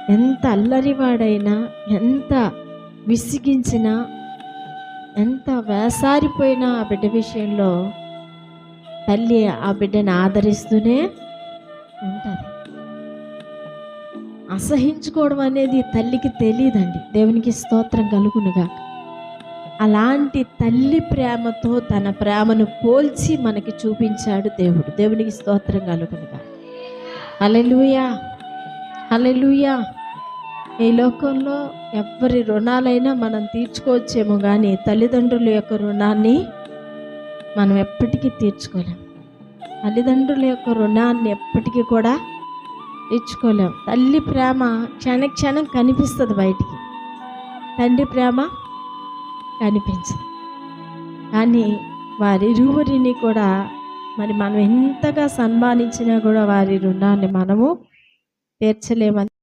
ఎంత అల్లరివాడైనా, ఎంత విసిగించినా, ఎంత వేసారిపోయినా ఆ బిడ్డ విషయంలో తల్లి ఆ బిడ్డను ఆదరిస్తూనే ఉంటుంది. అసహించుకోవడం అనేది తల్లికి తెలియదండి. దేవునికి స్తోత్రం కలుగునుగా. అలాంటి తల్లి ప్రేమతో తన ప్రేమను పోల్చి మనకి చూపించాడు దేవుడు. దేవునికి స్తోత్రం కలుగునుగా. హల్లెలూయా, హల్లెలూయా. ఈ లోకంలో ఎవరి రుణాలైనా మనం తీర్చుకోవచ్చేమో, కానీ తల్లిదండ్రుల యొక్క రుణాన్ని మనం ఎప్పటికీ తీర్చుకోలేం. తల్లిదండ్రుల యొక్క రుణాన్ని ఎప్పటికీ కూడా తీర్చుకోలేం. తల్లి ప్రేమ క్షణం కనిపిస్తుంది బయటికి, తండ్రి ప్రేమ కనిపించదు. కానీ వారిరువురిని కూడా మరి మనం ఎంతగా సన్మానించినా కూడా వారి రుణాన్ని మనము తీర్చలేమని